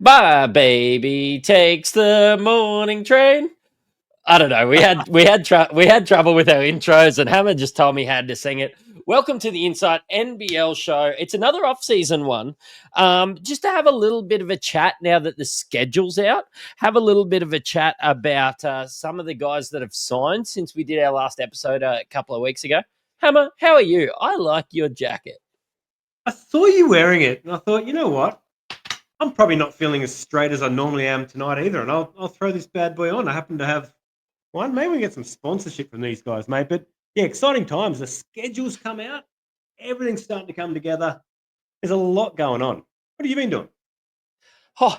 My baby takes the morning train. I don't know. We had trouble with our intros, and Hammer just told me how to sing it. Welcome to the Insight NBL show. It's another off-season one. Just to have a little bit of a chat now that the schedule's out. Have a little bit of a chat about some of the guys that have signed since we did our last episode a couple of weeks ago. Hammer, how are you? I like your jacket. I saw you wearing it, and I thought, you know what? I'm probably not feeling as straight as I normally am tonight either, and I'll throw this bad boy on. I happen to have one. Maybe we get some sponsorship from these guys, mate. But yeah, exciting times. The schedules come out. Everything's starting to come together. There's a lot going on. What have you been doing? Oh,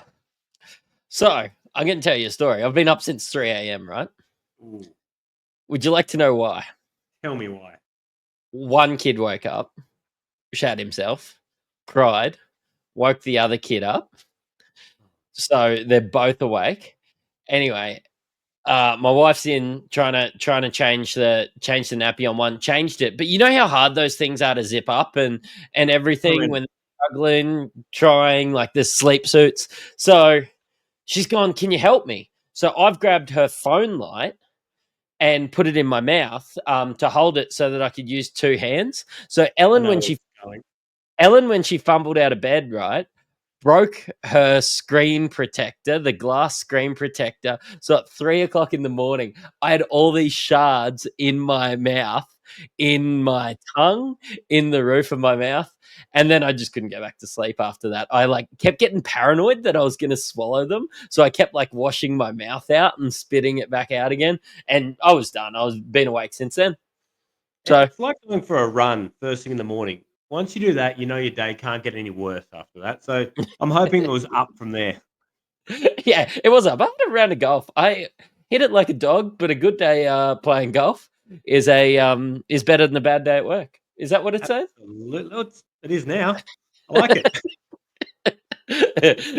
so I'm going to tell you a story. I've been up since 3 a.m., right? Ooh, Would you like to know why? tell me why. One kid woke up, shat himself, cried, woke the other kid up. So they're both awake. Anyway, my wife's in trying to change the nappy on one, changed it. But you know how hard those things are to zip up and everything when they're struggling, trying like the sleep suits. So she's gone, "Can you help me?" So I've grabbed her phone light and put it in my mouth to hold it so that I could use two hands. So Ellen, when she fumbled out of bed, right, broke her screen protector, the glass screen protector. So at 3 o'clock in the morning, I had all these shards in my mouth, in my tongue, in the roof of my mouth. And then I just couldn't get back to sleep after that. I kept getting paranoid that I was going to swallow them. So I kept washing my mouth out and spitting it back out again. And I was done. I was been awake since then. So It's like going for a run first thing in the morning. Once you do that, you know your day can't get any worse after that. So I'm hoping it was up from there. yeah, it was up. I had a round of golf. I hit it like a dog, but a good day playing golf is better than a bad day at work. Is that what it says? Absolutely. It is now. I like it.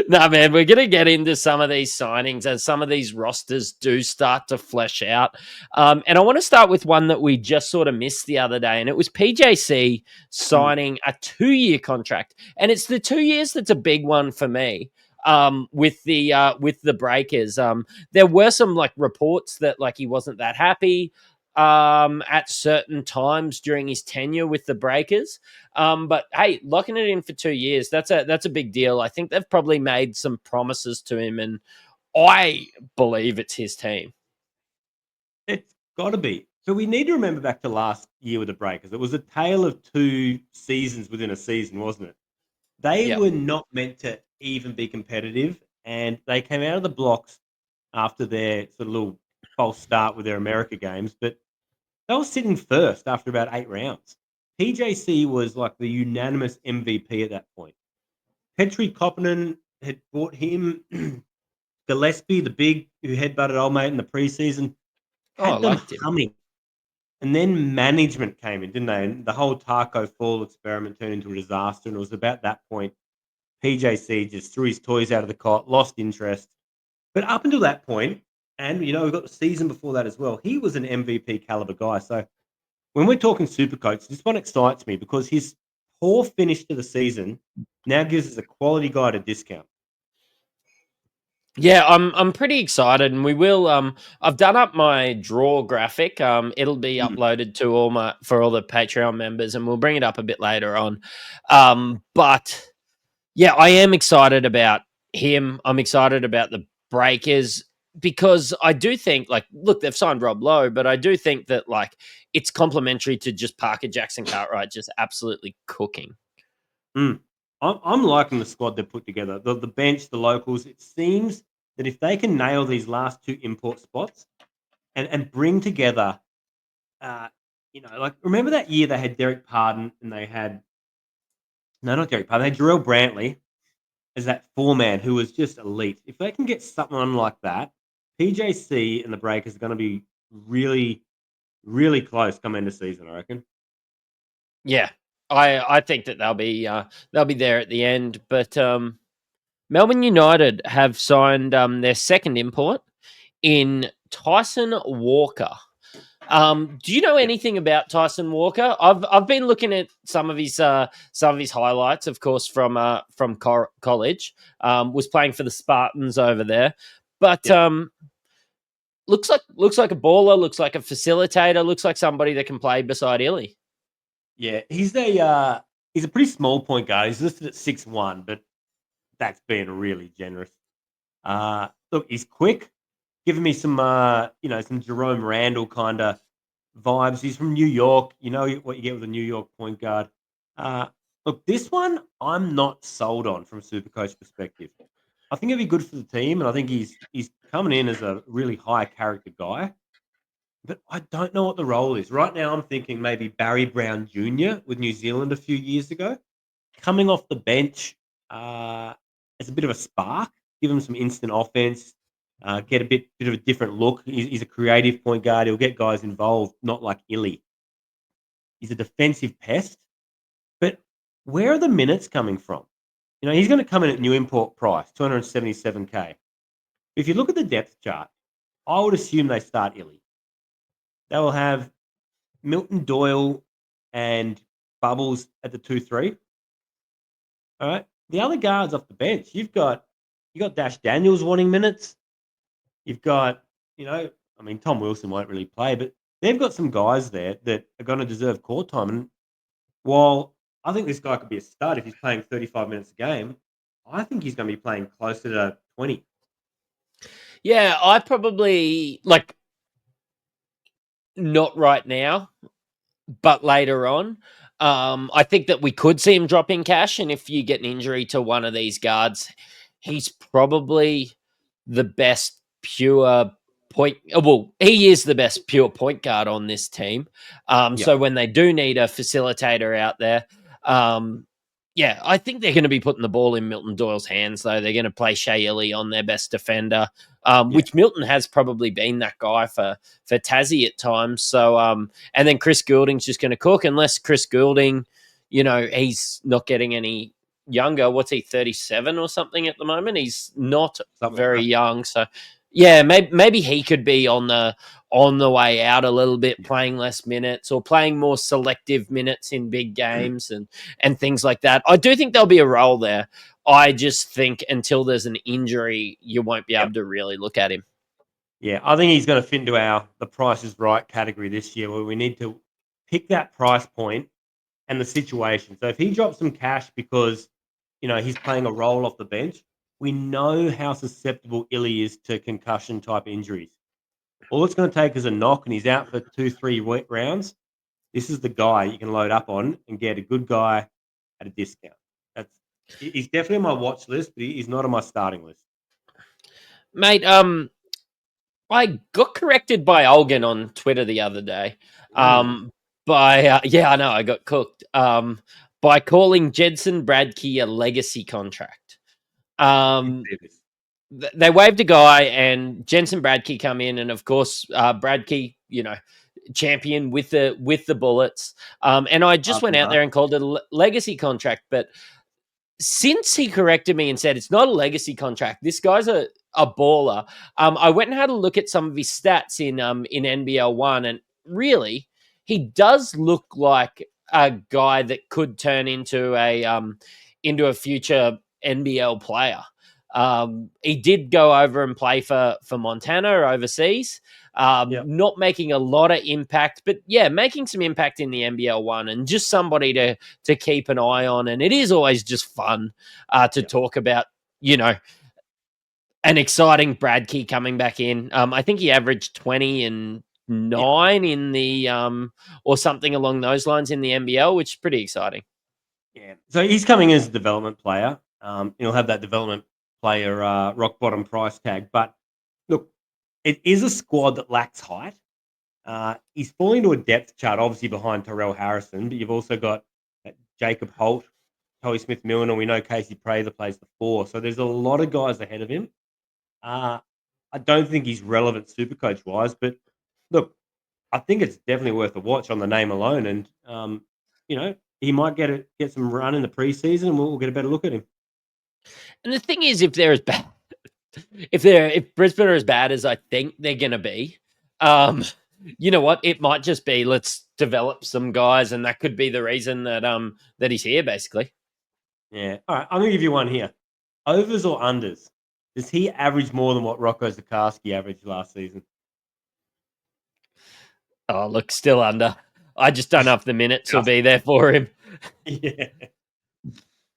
No, man, we're going to get into some of these signings as some of these rosters do start to flesh out. And I want to start with one that we just sort of missed the other day, and it was PJC signing a 2-year contract. And it's the 2 years that's a big one for me. With the Breakers, there were some reports that he wasn't that happy at certain times during his tenure with the Breakers. But hey, locking it in for 2 years, that's a big deal. I think they've probably made some promises to him, and I believe it's his team. It's got to be. So we need to remember back to last year with the Breakers. It was a tale of two seasons within a season, wasn't it? They Yep. were not meant to even be competitive, and they came out of the blocks after their sort of little false start with their America games, but they were sitting first after about 8 rounds. PJC was like the unanimous MVP at that point. Petri Koppinen had bought him. Gillespie, the big who headbutted old mate in the preseason, Oh, I had them liked him. humming. And then management came in, didn't they? And the whole Taco Fall experiment turned into a disaster. And it was about that point PJC just threw his toys out of the cot, lost interest. But up until that point, and we've got the season before that as well, he was an MVP caliber guy. So when we're talking Supercoach, this one excites me because his poor finish to the season now gives us a quality guy at a discount. Yeah, I'm pretty excited, and we will. I've done up my draw graphic. It'll be uploaded to all the Patreon members, and we'll bring it up a bit later on. But yeah, I am excited about him. I'm excited about the Breakers because I do think, look, they've signed Rob Lowe, but I do think that it's complementary to just Parker Jackson Cartwright just absolutely cooking. I'm liking the squad they've put together. The bench, the locals. It seems that if they can nail these last two import spots and bring together, remember that year they had Derek Pardon and they had not Derek Pardon, they had Jarrell Brantley as that four-man who was just elite. If they can get someone like that, PJC and the Breakers are going to be really, really close come end of season, I reckon. Yeah, I think that they'll be there at the end. But Melbourne United have signed their second import in Tyson Walker. Do you know anything about Tyson Walker? I've been looking at some of his highlights, of course, from college. Was playing for the Spartans over there, but Yep. looks like a baller. Looks like a facilitator. Looks like somebody that can play beside Illy. Yeah, he's a pretty small point guard. He's listed at 6'1", but that's being really generous. Look, he's quick, giving me some some Jerome Randall kind of vibes. He's from New York. You know what you get with a New York point guard. Uh, Look, this one I'm not sold on from a Supercoach perspective. I think it'd be good for the team, and I think he's coming in as a really high character guy. But I don't know what the role is. Right now, I'm thinking maybe Barry Brown Jr. with New Zealand a few years ago, coming off the bench as a bit of a spark, give him some instant offense, get a bit of a different look. He's a creative point guard. He'll get guys involved, not like Illy. He's a defensive pest. But where are the minutes coming from? He's going to come in at new import price, 277K. If you look at the depth chart, I would assume they start Illy. They will have Milton Doyle and Bubbles at the 2-3. All right. The other guards off the bench, you got Dash Daniels wanting minutes. You've got, Tom Wilson won't really play, but they've got some guys there that are going to deserve court time. And while I think this guy could be a stud if he's playing 35 minutes a game, I think he's going to be playing closer to 20. Yeah, I probably not right now, but later on. I think that we could see him drop in cash, and if you get an injury to one of these guards, he's probably the best pure point. Well, he is the best pure point guard on this team. Yeah. So when they do need a facilitator out there, yeah, I think they're going to be putting the ball in Milton Doyle's hands, though. They're going to play Shea Illy on their best defender, which Milton has probably been that guy for Tassie at times. So, and then Chris Goulding's just going to cook, unless Chris Goulding, he's not getting any younger. What's he, 37 or something at the moment? He's not very young. So, yeah, maybe he could be on the way out a little bit, playing less minutes or playing more selective minutes in big games and things like that. I do think there'll be a role there. I just think until there's an injury, you won't be able to really look at him. Yeah, I think he's going to fit into the Price is Right category this year, where we need to pick that price point and the situation. So if he drops some cash because, he's playing a role off the bench, we know how susceptible Illy is to concussion type injuries. All it's going to take is a knock and he's out for 2-3 rounds. This is the guy you can load up on and get a good guy at a discount. He's definitely on my watch list, but he's not on my starting list. Mate, I got corrected by Olgan on Twitter the other day. Yeah, I know, I got cooked. By calling Jensen Bradkey a legacy contract. They waived a guy, and Jensen Bradkey come in, and of course, Bradkey, champion with the Bullets. And I just went out there and called it a legacy contract, but since he corrected me and said it's not a legacy contract, this guy's a baller. I went and had a look at some of his stats in NBL 1, and really, he does look like a guy that could turn into a future NBL player. He did go over and play for Montana overseas. Not making a lot of impact, but yeah, making some impact in the NBL 1, and just somebody to keep an eye on. And it is always just fun to talk about, an exciting Bradkey coming back in. I think he averaged 20 and 9 in the or something along those lines in the NBL, which is pretty exciting. Yeah, so he's coming as a development player. He'll have that development player rock bottom price tag, but look, it is a squad that lacks height. He's falling to a depth chart, obviously behind Terrell Harrison, but you've also got Jacob Holt, Toby Smith-Millen, and we know Casey Prather plays the 4. So there's a lot of guys ahead of him. I don't think he's relevant Supercoach-wise, but look, I think it's definitely worth a watch on the name alone. And, he might get some run in the preseason, and we'll get a better look at him. And the thing is, if they're as bad, if Brisbane are as bad as I think they're going to be, you know what? It might just be let's develop some guys, and that could be the reason that he's here, basically. Yeah. All right. I'm gonna give you one here. Overs or unders? Does he average more than what Rocco Zikarsky averaged last season? Oh, look, still under. I just don't know if the minutes will Just be there for him. yeah.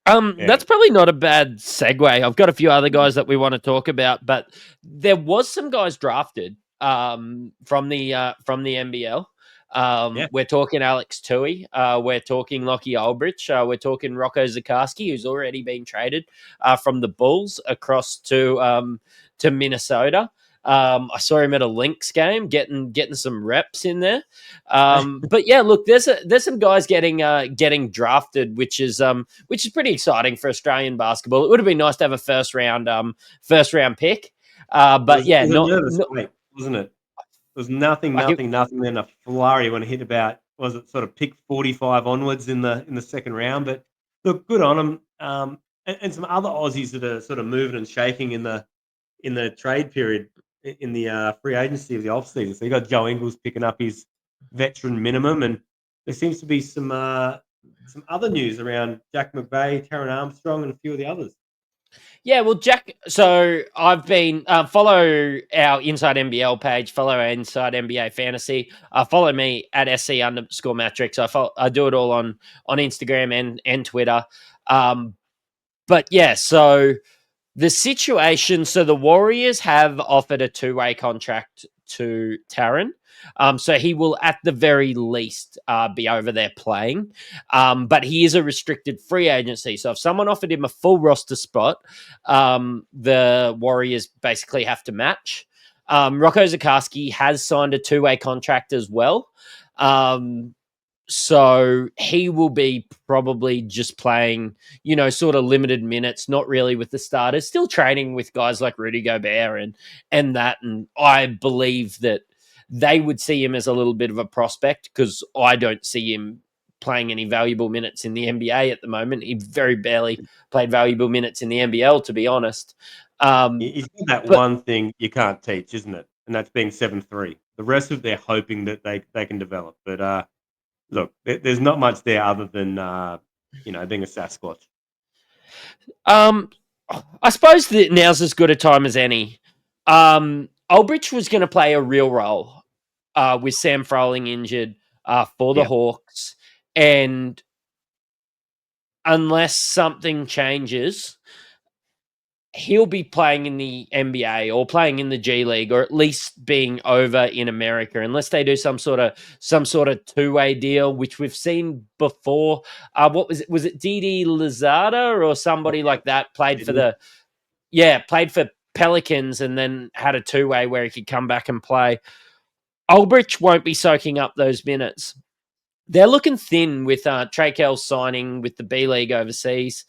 Yeah. That's probably not a bad segue. I've got a few other guys that we want to talk about, but there was some guys drafted from the NBL. Yeah. We're talking Alex Tui. We're talking Lockie Ulbrich. We're talking Rocco Zikarsky, who's already been traded from the Bulls across to Minnesota. I saw him at a Lynx game, getting some reps in there. But yeah, look, there's some guys getting drafted, which is pretty exciting for Australian basketball. It would have been nice to have a first round pick, but It yeah, was a not, nervous not wait, wasn't it? It was nothing, like it, nothing, nothing. Then a flurry when it hit about was it sort of pick 45 onwards in the second round. But look, good on them. And some other Aussies that are sort of moving and shaking in the trade period in the free agency of the off season. So you got Joe Ingles picking up his veteran minimum, and there seems to be some other news around Jack McVeigh, Taron Armstrong, and a few of the others. Yeah, well, Jack. So I've been follow our Inside NBL page, follow our Inside NBA Fantasy, follow me at SC_Matrix. I do it all on Instagram and Twitter. But yeah, so the situation, so the Warriors have offered a two-way contract to Taron. So he will, at the very least, be over there playing. But he is a restricted free agency. So if someone offered him a full roster spot, the Warriors basically have to match. Rocco Zikarsky has signed a two-way contract as well. So he will be probably just playing, sort of limited minutes, not really with the starters, still training with guys like Rudy Gobert and that. And I believe that they would see him as a little bit of a prospect because I don't see him playing any valuable minutes in the NBA at the moment. He very barely played valuable minutes in the NBL, to be honest. He's got that But one thing you can't teach, isn't it? And that's being 7'3". The rest of it, they're hoping that they can develop. But look, there's not much there other than being a Sasquatch. I suppose that now's as good a time as any. Ulbrich was going to play a real role with Sam Froling injured for the Yeah, Hawks. And unless something changes, he'll be playing in the NBA or playing in the G League or at least being over in America unless they do some sort of two-way deal, which we've seen before. What was it? Was it Didi Lazada or somebody like that Sydney. played for Pelicans and then had a two-way where he could come back and play. Ulbrich won't be soaking up those minutes. They're looking thin with Trey Kell signing with the B League overseas.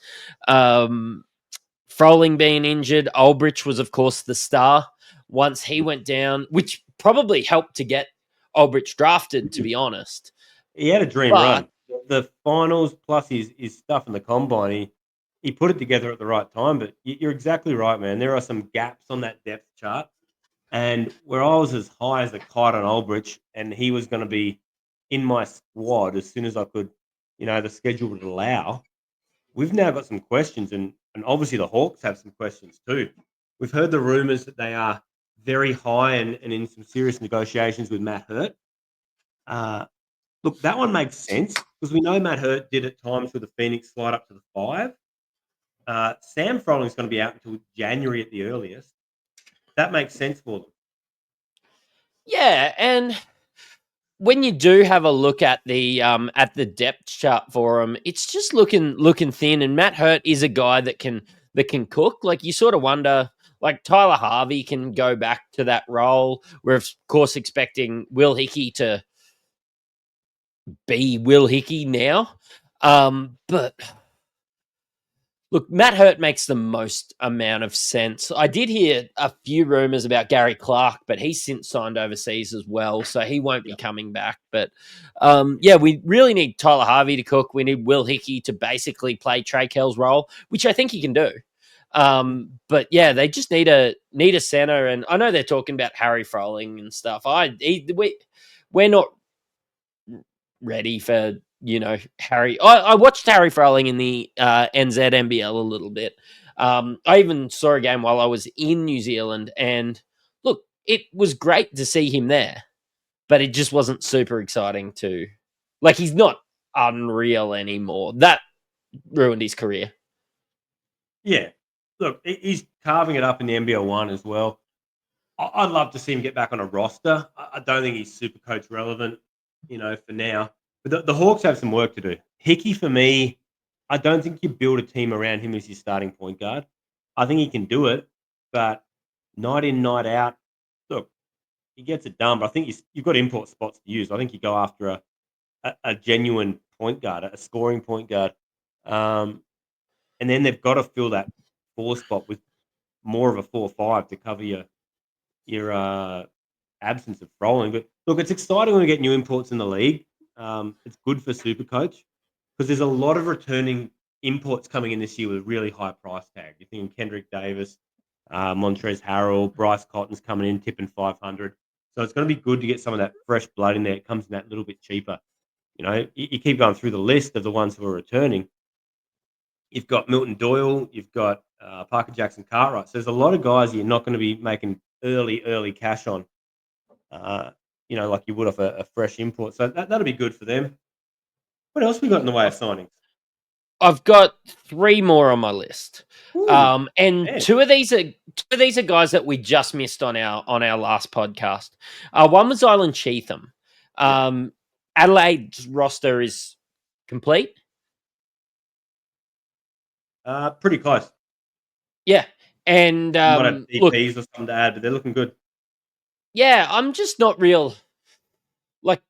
Froling being injured. Ulbrich was, of course, the star once he went down, which probably helped to get Ulbrich drafted, to be honest. He had a dream But run. The finals plus his stuff in the combine, he put it together at the right time. But you're exactly right, man. There are some gaps on that depth chart. And where I was as high as a kite on Ulbrich, and he was going to be in my squad as soon as I could, the schedule would allow. We've now got some questions, and obviously the Hawks have some questions too. We've heard the rumors that they are very high and in some serious negotiations with Matt Hurt. Look, that one makes sense because we know Matt Hurt did at times with the Phoenix slide up to the 5. Sam Froling's going to be out until January at the earliest. That makes sense for them. yeah, and when you do have a look at the depth chart for him, it's just looking thin. And Matt Hurt is a guy that can cook. Like you sort of wonder, like Tyler Harvey can go back to that role. We're of course expecting Will Hickey to be Will Hickey now, but look, Matt Hurt makes the most amount of sense. I did hear a few rumors about Gary Clark, but he's since signed overseas as well, so he won't be coming back. But yeah, we really need Tyler Harvey to cook. We need Will Hickey to basically play Trey Kell's role, which I think he can do. But yeah, they just need a center, and I know they're talking about Harry Froling and stuff. We're not ready for Harry. I watched Harry Froling in the NZ NBL a little bit. I even saw a game while I was in New Zealand, and look, it was great to see him there, but it just wasn't super exciting to like. He's not unreal anymore. That ruined his career. Yeah. Look, he's carving it up in the NBL one as well. I'd love to see him get back on a roster. I don't think he's super coach relevant, for now. But the Hawks have some work to do. Hickey, for me, I don't think you build a team around him as your starting point guard. I think he can do it, but night in, night out, look, he gets it done. But I think you've got import spots to use. I think you go after a genuine point guard, a scoring point guard. And then they've got to fill that four spot with more of a 4-5 to cover your absence of Froling. But look, it's exciting when we get new imports in the league. It's good for Supercoach because there's a lot of returning imports coming in this year with really high price tag. You're thinking Kendrick Davis, Montrezl Harrell, Bryce Cotton's coming in tipping 500. So it's going to be good to get some of that fresh blood in there. It comes in that little bit cheaper. You keep going through the list of the ones who are returning. You've got Milton Doyle, you've got Parker Jackson Cartwright. So there's a lot of guys you're not going to be making early cash on, like you would off a fresh import. So that'll be good for them. What else we got in the way of signings? I've got 3 more on my list. Ooh, And man. two of these are guys that we just missed on our last podcast. One was Island Cheatham. Yep. Adelaide's roster is complete. Pretty close. Yeah. And You might have look, DPs or something to add, but they're looking good. yeah, I'm just not real. Like,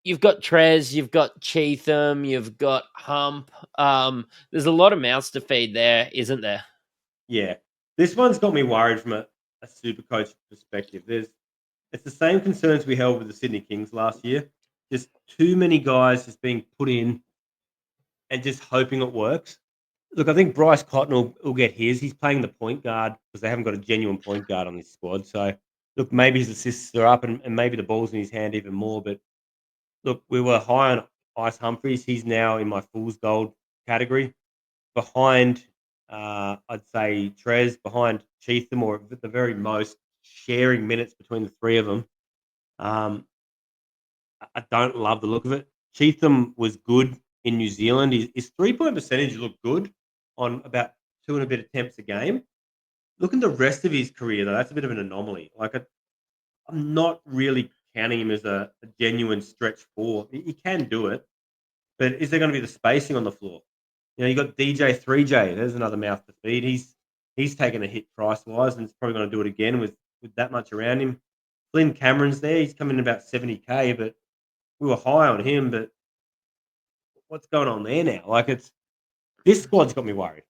you've got Trez, you've got Cheatham, you've got Hump. There's a lot of mouths to feed there, isn't there? Yeah. This one's got me worried from a super coach perspective. It's the same concerns we held with the Sydney Kings last year. Just too many guys just being put in and just hoping it works. Look, I think Bryce Cotton will get his. He's playing the point guard because they haven't got a genuine point guard on this squad. So, look, maybe his assists are up and maybe the ball's in his hand even more. But, look, we were high on Ice Humphries. He's now in my fool's gold category. Behind, I'd say, Trez, behind Cheatham, or at the very most, sharing minutes between the three of them. I don't love the look of it. Cheatham was good in New Zealand. His 3-point percentage looked good on about 2 and a bit attempts a game. Look at the rest of his career, though. That's a bit of an anomaly. I'm not really counting him as a genuine stretch four. He can do it, but is there going to be the spacing on the floor? You got DJ 3J. There's another mouth to feed. He's taken a hit price wise, and it's probably going to do it again with that much around him. Flynn Cameron's there. He's coming in about 70K, but we were high on him. But what's going on there now? This squad's got me worried.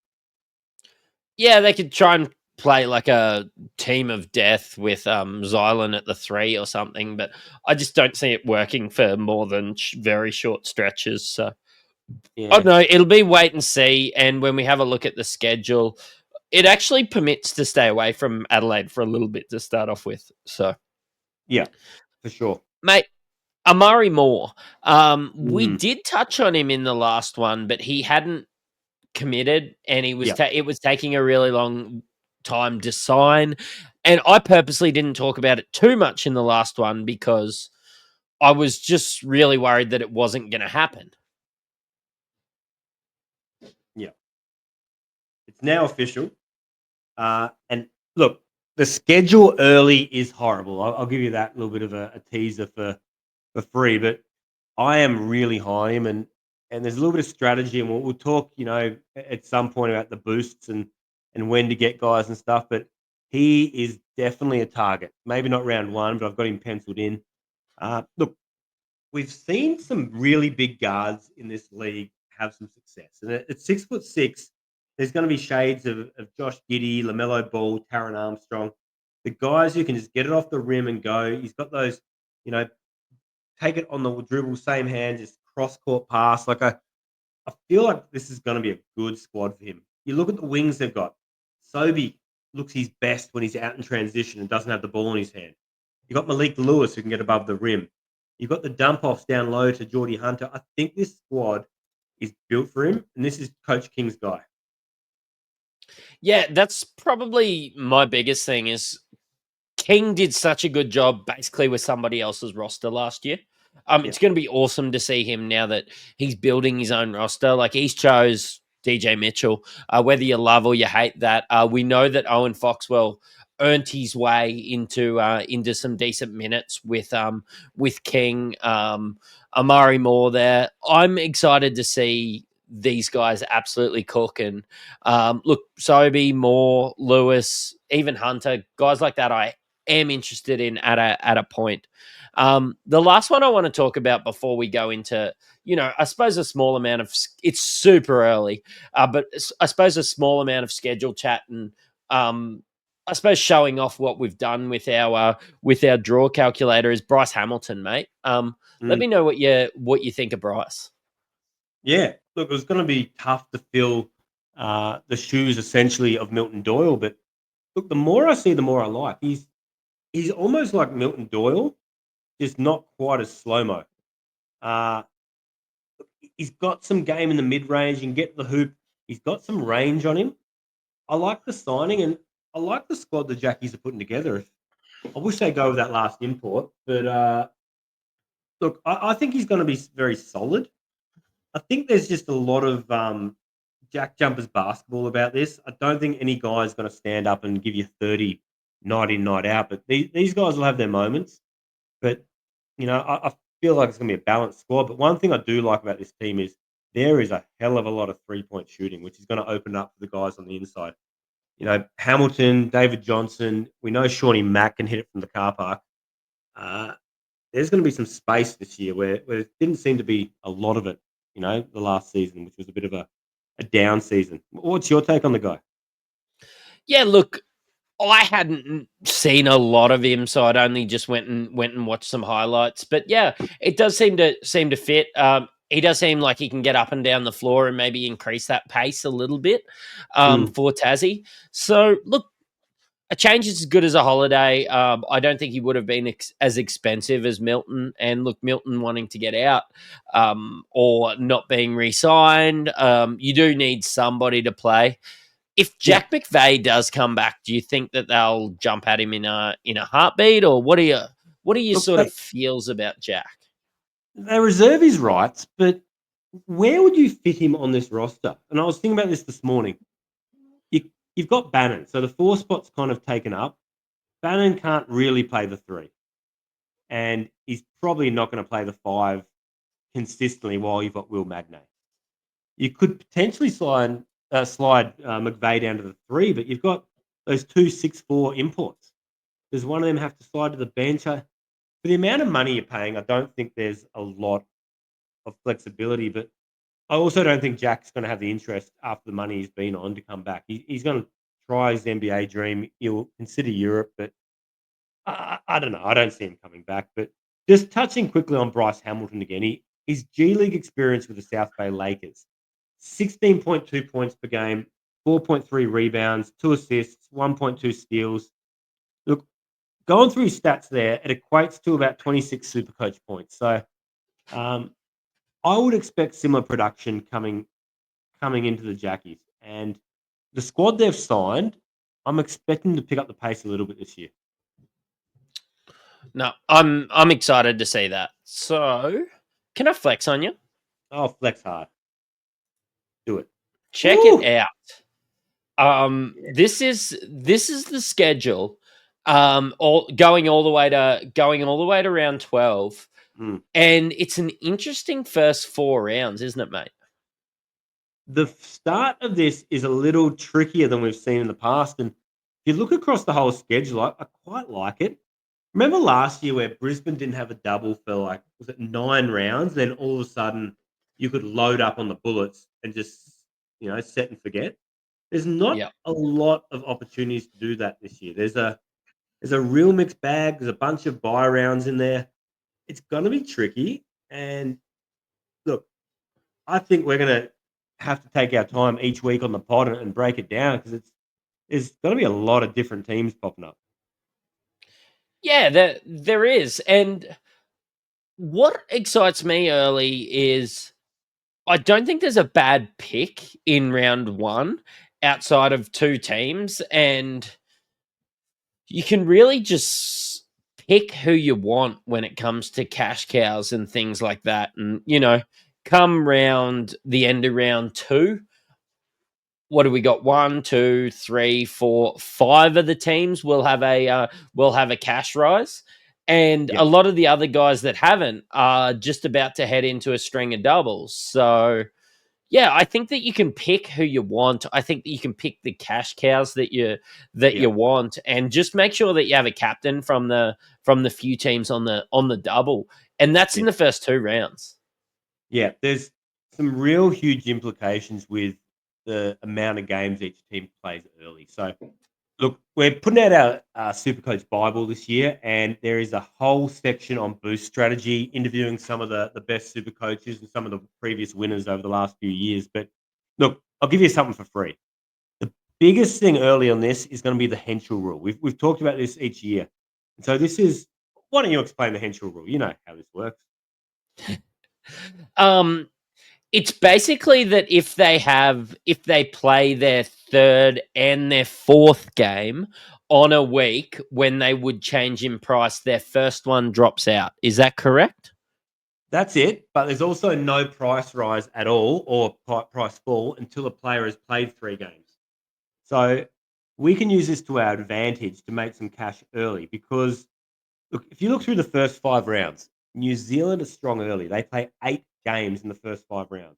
Yeah, they could try and play like a team of death with Xylan at the 3 or something, but I just don't see it working for more than very short stretches. So I don't Yeah, know. It'll be wait and see. And when we have a look at the schedule, it actually permits to stay away from Adelaide for a little bit to start off with. So, yeah, for sure. mate, Amari Moore. We Mm, did touch on him in the last one, but he hadn't committed, and yeah, it was taking a really long time to sign. And I purposely didn't talk about it too much in the last one because I was just really worried that it wasn't going to happen. yeah. It's now official. And look, the schedule early is horrible. I'll give you that little bit of a teaser for free. But I am really high on him, and there's a little bit of strategy, and we'll talk, at some point about the boosts and when to get guys and stuff. But he is definitely a target. Maybe not round one, but I've got him penciled in. Look, we've seen some really big guards in this league have some success, and at 6'6", there's going to be shades of Josh Giddey, LaMelo Ball, Taron Armstrong, the guys who can just get it off the rim and go. He's got those, take it on the dribble, same hand, just cross court pass. I feel like this is going to be a good squad for him. You look at the wings they've got. Sobey looks his best when he's out in transition and doesn't have the ball in his hand. You've got Malik Lewis who can get above the rim. You've got the dump offs down low to Geordie Hunter. I think this squad is built for him, and this is Coach King's guy. Yeah, that's probably my biggest thing is King did such a good job basically with somebody else's roster last year. Yeah. It's going to be awesome to see him now that he's building his own roster. Like he's chose DJ Mitchell. Whether you love or you hate that, we know that Owen Foxwell earned his way into some decent minutes with King, Amari Moore there. I'm excited to see these guys absolutely cook and look, Sobey, Moore, Lewis, even Hunter, guys like that. I am interested in at a point. The last one I want to talk about before we go into, I suppose a small amount of it's super early, but I suppose a small amount of schedule chat and I suppose showing off what we've done with our draw calculator is Bryce Hamilton, mate. Let me know what you think of Bryce. Yeah, look, it was going to be tough to fill the shoes essentially of Milton Doyle, but look, the more I see, the more I like. He's almost like Milton Doyle, just not quite as slow mo. Uh, he's got some game in the mid range. He can get the hoop. He's got some range on him. I like the signing, and I like the squad the Jackies are putting together. I wish they go with that last import, but look, I think he's going to be very solid. I think there's just a lot of Jack Jumpers basketball about this. I don't think any guy is going to stand up and give you 30 night in, night out, but these guys will have their moments. But, I feel like it's going to be a balanced squad. But one thing I do like about this team is there is a hell of a lot of three-point shooting, which is going to open up for the guys on the inside. Hamilton, David Johnson, we know Shawnee Mack can hit it from the car park. There's going to be some space this year where it didn't seem to be a lot of it, the last season, which was a bit of a down season. What's your take on the guy? Yeah, look, I hadn't seen a lot of him, so I'd only just went and watched some highlights. But yeah, it does seem to fit. He does seem like he can get up and down the floor and maybe increase that pace a little bit for Tassie. So look, a change is as good as a holiday. I don't think he would have been as expensive as Milton. And look, Milton wanting to get out or not being re-signed, you do need somebody to play. If Yeah. Jack McVeigh does come back, do you think that they'll jump at him in a heartbeat, or what are your Look, sort of feels about Jack? they reserve his rights, but where would you fit him on this roster? And I was thinking about this morning. You've got Bannon, so the 4 spot's kind of taken up. Bannon can't really play the 3, and he's probably not going to play the 5 consistently while you've got Will Magnay. You could potentially slide McVeigh down to the 3, but you've got those 2 6'4" imports. Does one of them have to slide to the bench? For the amount of money you're paying, I don't think there's a lot of flexibility, but I also don't think Jack's going to have the interest after the money he's been on to come back. He's going to try his NBA dream. He'll consider Europe, but I don't know. I don't see him coming back. But just touching quickly on Bryce Hamilton again, his G League experience with the South Bay Lakers, 16.2 points per game, 4.3 rebounds, 2 assists, 1.2 steals. Look, going through his stats there, it equates to about 26 Supercoach points. So I would expect similar production coming into the Jackies. And the squad they've signed, I'm expecting to pick up the pace a little bit this year. No, I'm excited to see that. So, can I flex on you? Oh, flex hard. Do it. Check Woo! it out. This is the schedule. Going all the way to round 12, Mm. and it's an interesting first 4 rounds, isn't it, mate? The start of this is a little trickier than we've seen in the past. And if you look across the whole schedule, I quite like it. Remember last year where Brisbane didn't have a double for was it 9 rounds? Then all of a sudden you could load up on the bullets and just, set and forget. There's not Yeah. a lot of opportunities to do that this year. There's a real mixed bag. There's a bunch of buy rounds in there. It's going to be tricky. And look, I think we're going to have to take our time each week on the pod and break it down because there's going to be a lot of different teams popping up. Yeah, there is. And what excites me early is I don't think there's a bad pick in round one outside of two teams. And you can really just pick who you want when it comes to cash cows and things like that. And, come round the end of round two, what do we got? One, two, three, four, five of the teams will have a cash rise, and Yeah, a lot of the other guys that haven't are just about to head into a string of doubles. So yeah, I think that you can pick who you want. I think that you can pick the cash cows that yeah, you want, and just make sure that you have a captain from the few teams on the double, and that's yeah. in the first two rounds. Yeah, there's some real huge implications with the amount of games each team plays early. So, look, we're putting out our Supercoach Bible this year, and there is a whole section on boost strategy, interviewing some of the best super coaches and some of the previous winners over the last few years. But look, I'll give you something for free. The biggest thing early on this is going to be the Henschel rule. We've talked about this each year. And so this is, why don't you explain the Henschel rule? You know how this works. Um, It's basically that if they play their third and their fourth game on a week when they would change in price, their first one drops out. Is that correct? That's it, but there's also no price rise at all or price fall until a player has played 3 games. So we can use this to our advantage to make some cash early because look, if you look through the first 5 rounds, New Zealand is strong early. They play 8 games in the first 5 rounds.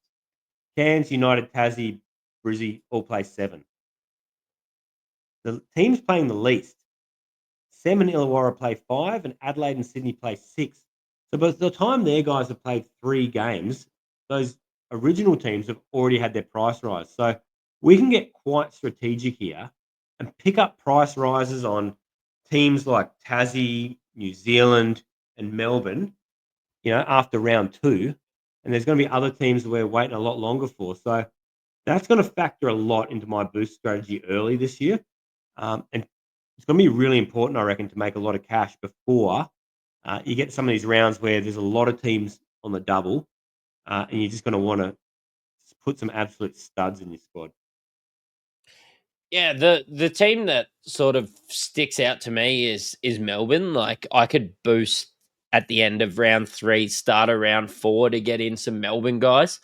Cairns, United, Tassie, Brizzy all play 7. The teams playing the least, Sam and Illawarra play 5 and Adelaide and Sydney play 6. So by the time their guys have played 3 games, those original teams have already had their price rise. So we can get quite strategic here and pick up price rises on teams like Tassie, New Zealand, and Melbourne, after round 2. And there's going to be other teams that we're waiting a lot longer for. So that's going to factor a lot into my boost strategy early this year. And it's going to be really important, I reckon, to make a lot of cash before you get some of these rounds where there's a lot of teams on the double, and you're just going to want to put some absolute studs in your squad. Yeah, the team that sort of sticks out to me is Melbourne. Like I could boost at the end of round three, start around four to get in some Melbourne guys,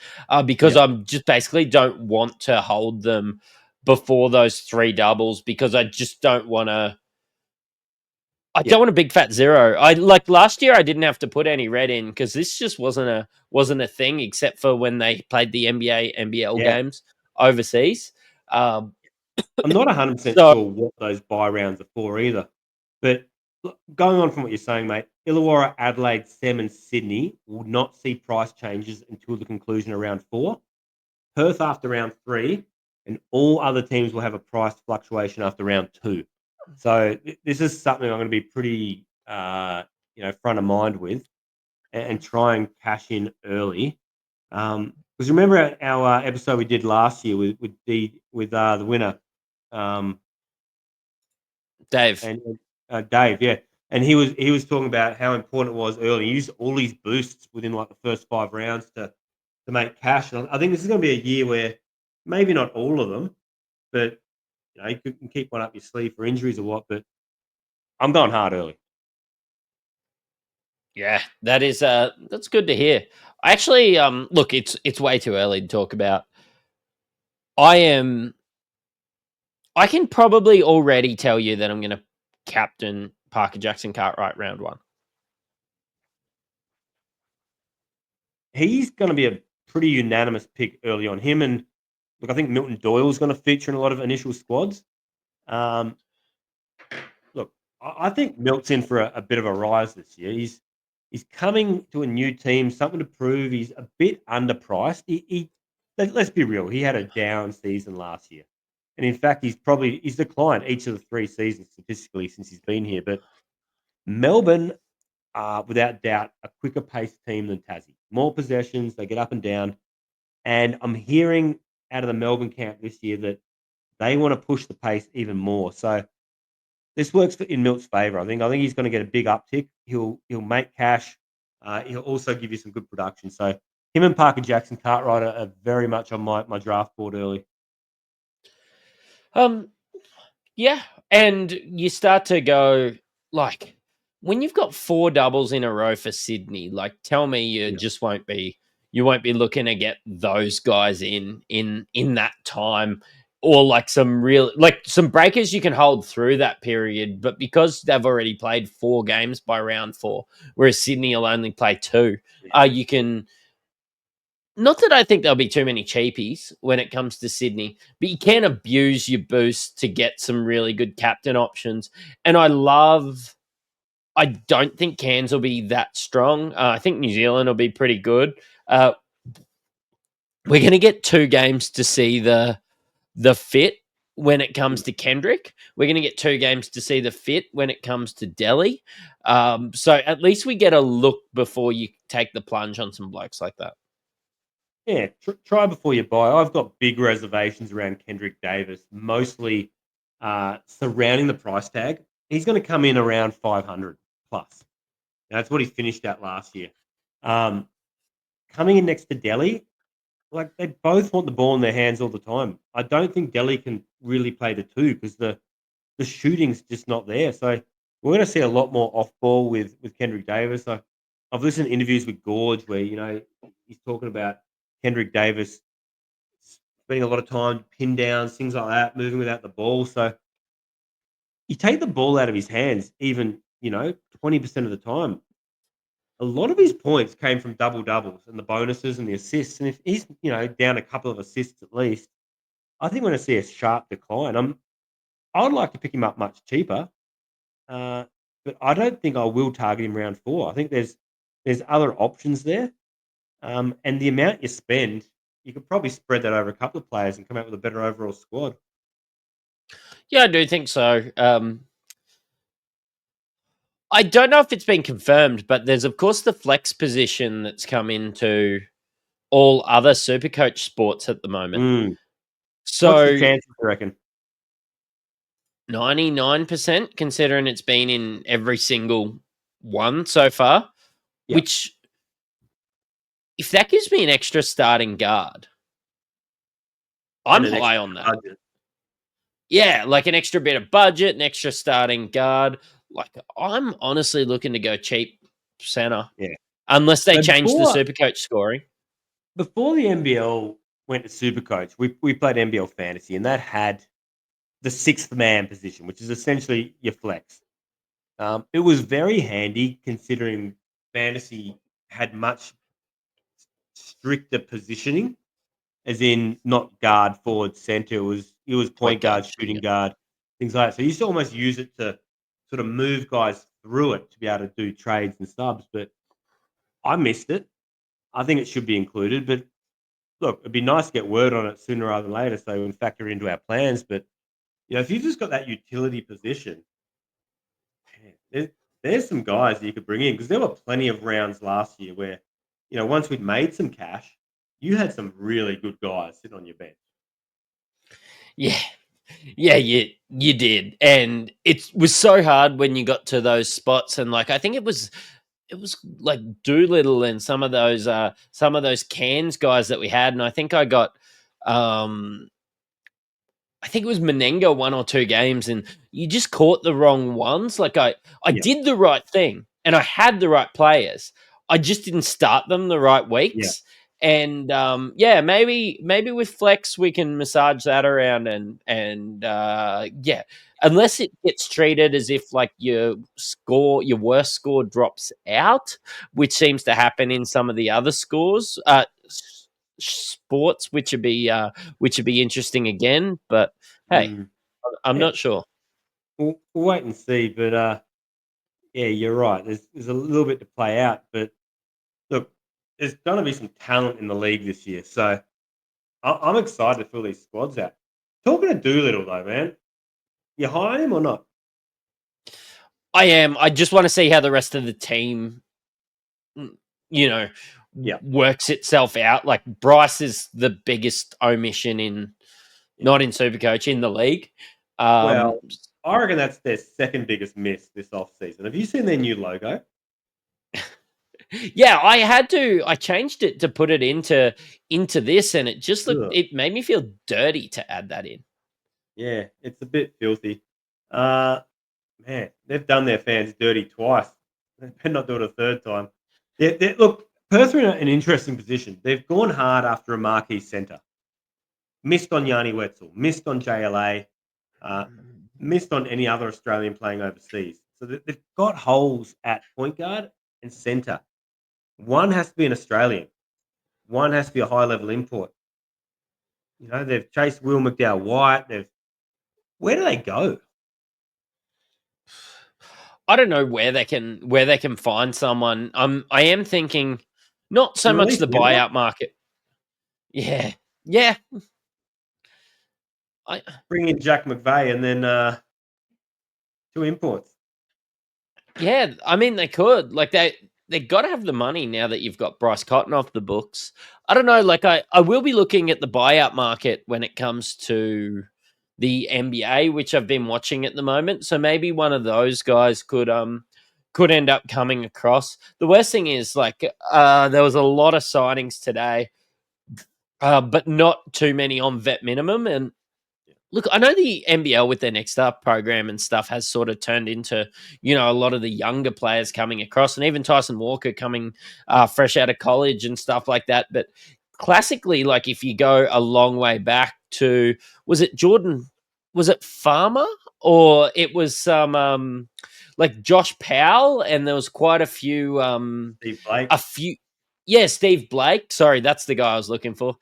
because Yep. I'm just basically don't want to hold them before those three doubles because I just don't want to. I don't Yep. want a big fat zero. I like last year. I didn't have to put any red in because this just wasn't a thing except for when they played the NBA NBL Yeah. games overseas. Um, I'm not 100% so sure what those buy rounds are for either. But look, going on from what you're saying, mate, Illawarra, Adelaide, Sem, and Sydney will not see price changes until the conclusion of round 4. Perth after round 3, and all other teams will have a price fluctuation after round 2. So this is something I'm going to be pretty, front of mind with, and try and cash in early. Because remember our episode we did last year with the winner, um, Dave. and Dave, yeah, and he was talking about how important it was early. He used all these boosts within like the first 5 rounds to make cash. And I think this is going to be a year where maybe not all of them, but you can keep one up your sleeve for injuries or what. But I'm going hard early. Yeah, that's good to hear. I actually look, it's way too early to talk about. I am I can probably already tell you that I'm gonna captain Parker Jackson Cartwright round one. He's going to be a pretty unanimous pick early on. Him and look, I think Milton Doyle is going to feature in a lot of initial squads. Um, Look, I think Milt's in for a bit of a rise this year. He's coming to a new team, something to prove. He's a bit underpriced. Let's be real. He had a down season last year, and in fact, he's declined each of the 3 seasons statistically since he's been here. But Melbourne are without doubt a quicker paced team than Tassie. More possessions, they get up and down, and I'm hearing out of the Melbourne camp this year that They want to push the pace even more. So this works in Milt's favour. I think he's going to get a big uptick. He'll make cash. He'll also give you some good production. So him and Parker Jackson Cartwright are very much on my draft board early. Yeah, and you start to go like when you've got 4 doubles in a row for Sydney, like tell me Yeah. you won't be looking to get those guys in that time, or like some breakers you can hold through that period, but because they've already played 4 games by round 4, whereas Sydney will only play 2, you can, not that I think there'll be too many cheapies when it comes to Sydney, but you can abuse your boost to get some really good captain options. And I don't think Cairns will be that strong. I think New Zealand will be pretty good. Uh, we're going to get 2 games to see the fit when it comes to Kendrick. We're going to get 2 games to see the fit when it comes to Delhi. So at least we get a look before you take the plunge on some blokes like that. Yeah, try before you buy. I've got big reservations around Kendrick Davis, mostly surrounding the price tag. He's going to come in around 500 plus. That's what he finished at last year. Coming in next to Delhi, like they both want the ball in their hands all the time. I don't think Delhi can really play the two because the shooting's just not there. So we're going to see a lot more off ball with Kendrick Davis. I've listened to interviews with Gorge where he's talking about Kendrick Davis spending a lot of time pin downs, things like that, moving without the ball. So you take the ball out of his hands, even 20% of the time. A lot of his points came from double doubles and the bonuses and the assists. And if he's down a couple of assists at least, I think we're going to see a sharp decline. I would like to pick him up much cheaper, but I don't think I will target him round 4. I think there's other options there, and the amount you spend, you could probably spread that over a couple of players and come out with a better overall squad. Yeah, I do think so. I don't know if it's been confirmed, but there's of course the flex position that's come into all other Supercoach sports at the moment. Mm. What's the So chances, you reckon? 99%, considering it's been in every single one so far, Yeah, which if that gives me an extra starting guard, and I'm an high extra on that. budget. Yeah, like an extra bit of budget, an extra starting guard. Like I'm honestly looking to go cheap center, Yeah. unless they So change the Supercoach scoring. before the NBL went to Supercoach, we played NBL Fantasy, and that had the sixth man position, which is essentially your flex. It was very handy considering fantasy had much stricter positioning, as in not guard, forward, center. It was point Point guard, guard, shooting yeah. guard, things like that. So you used to almost use it to sort of move guys through it to be able to do trades and subs. But I missed it. I think it should be included. But look, it'd be nice to get word on it sooner rather than later so we can factor it into our plans. But if you've just got that utility position, man, there's some guys that you could bring in because there were plenty of rounds last year where, once we'd made some cash, you had some really good guys sitting on your bench. Yeah. Yeah, you did. And it was so hard when you got to those spots, and like I think it was like Doolittle and some of those cans guys that we had, and I think I think it was Menenga 1 or 2 games, and you just caught the wrong ones. Like I Yeah, did the right thing, and I had the right players. I just didn't start them the right yeah. weeks. And yeah, maybe with flex we can massage that around, and yeah, unless it gets treated as if like your worst score drops out, which seems to happen in some of the other scores sports, which would be interesting again. But hey, Mm. I'm Yeah. not sure. We'll wait and see. But yeah, you're right. There's a little bit to play out. But look, there's going to be some talent in the league this year. So I'm excited to fill these squads out. Talking to Doolittle, though, man, you hire him or not? I am. I just want to see how the rest of the team, mm, you know, Yeah. works itself out. Like Bryce is the biggest omission in not in Supercoach, in the league. Um, Well, I reckon that's their second biggest miss this offseason. Have you seen their new logo? yeah, I changed it to put it into this, and it just looked. Ugh. It made me feel dirty to add that in. Yeah, it's a bit filthy. Uh, Man, they've done their fans dirty twice. They better not do it a third time. Look, Perth are in an interesting position. They've gone hard after a marquee centre. Missed on Yanni Wetzel, missed on JLA, uh, missed on any other Australian playing overseas. So they've got holes at point guard and centre. One has to be an Australian. One has to be a high level import. You know, they've chased Will McDowell White. Where do they go? I don't know where they can find someone. I am thinking not so And much release the Whitlock? buyout market. Yeah, yeah. I Bring in Jack McVeigh and then two imports. Yeah, I mean they could. Like they got to have the money now that you've got Bryce Cotton off the books. I don't know. Like I will be looking at the buyout market when it comes to the NBA, which I've been watching at the moment. So maybe one of those guys could end up coming across. The worst thing is like there was a lot of signings today, but not too many on vet minimum. And look, I know the NBL with their Next Up program and stuff has sort of turned into, a lot of the younger players coming across, and even Tyson Walker coming fresh out of college and stuff like that. But classically, like if you go a long way back to, was it Jordan? Was it Farmer or it was some like Josh Powell? And there was quite Steve Blake. a few. Yeah, Steve Blake. Sorry, that's the guy I was looking for.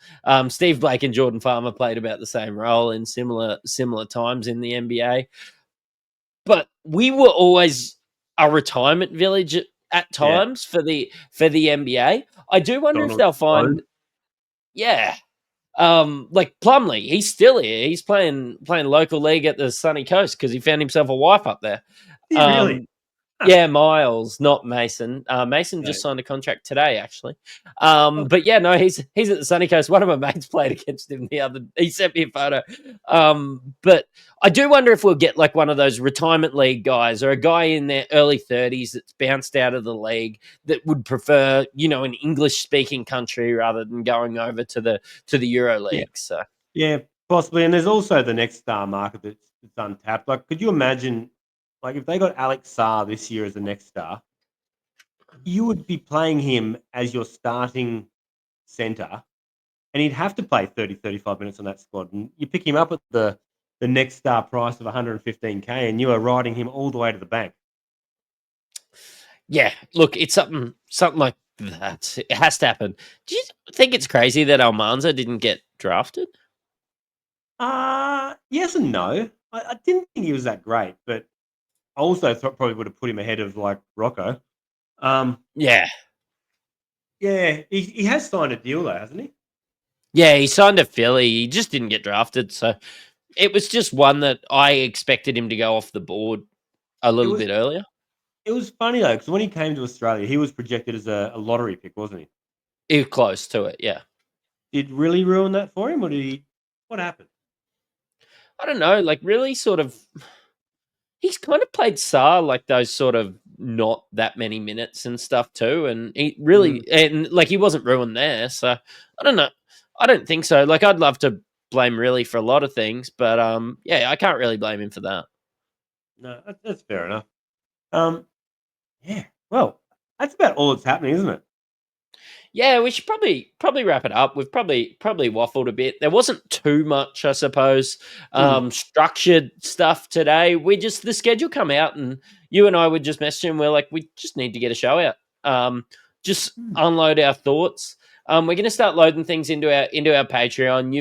Steve Blake and Jordan Farmer played about the same role in similar times in the NBA. But we were always a retirement village at Yeah. times for the NBA. I do wonder if Donald they'll find, Sloan. yeah, like Plumlee. He's still here. He's playing local league at the Sunny Coast because he found himself a wife up there. Did he really? Um, yeah, Miles, not Mason. Mason Okay. just signed a contract today, actually. Oh, But yeah, no, he's at the Sunny Coast. One of my mates played against him the other. He sent me a photo. But I do wonder if we'll get like one of those retirement league guys or a guy in their early 30s that's bounced out of the league that would prefer, an English speaking country rather than going over to the Euro yeah. League. So Yeah, possibly. And there's also the next star market that's untapped. Like, could you imagine, like, if they got Alex Sarr this year as the next star, you would be playing him as your starting center, and he'd have to play 30, 35 minutes on that squad. And you pick him up at the next star price of 115K, and you are riding him all the way to the bank. yeah, look, it's something like that. It has to happen. Do you think it's crazy that Almanza didn't get drafted? Yes and no. I didn't think he was that great, but I also thought probably would have put him ahead of like Rocco. Um, Yeah. yeah, he has signed a deal though, hasn't he? Yeah, he signed a Philly. He just didn't get drafted. So it was just one that I expected him to go off the board a It little was bit earlier. it was funny though because when he came to Australia, he was projected as a lottery pick, wasn't he? He was close to it, yeah. Did really ruin that for him, or did he? What happened? I don't know, like really sort of he's kind of played Saar like those sort of not that many minutes and stuff too. And he Mm, really and like he wasn't ruined there. So I don't know. I don't think so. Like I'd love to blame really for a lot of things, but yeah, I can't really blame him for that. no, that's fair enough. Um, yeah. Well, that's about all that's happening, isn't it? Yeah, we should probably wrap it up. We've probably waffled a bit. There wasn't too much, I suppose, Mm, structured stuff today. The schedule come out, and you and I would just message him. We're like, we just need to get a show out. Just mm. unload our thoughts. We're going to start loading things into our Patreon.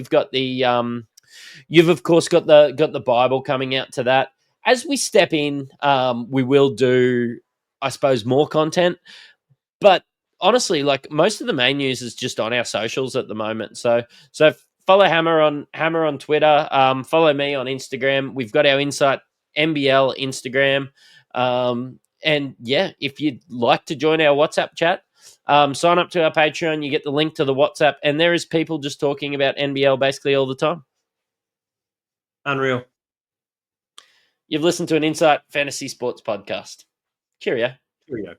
You've of course got the Bible coming out to that. As we step in, we will do, I suppose, more content. But honestly, like most of the main news is just on our socials at the moment. So follow Hammer on Twitter. Follow me on Instagram. We've got our Insight NBL Instagram. And yeah, if you'd like to join our WhatsApp chat, sign up to our Patreon. You get the link to the WhatsApp, and there is people just talking about NBL basically all the time. Unreal. You've listened to an Insight Fantasy Sports podcast. Cheerio. Cheerio.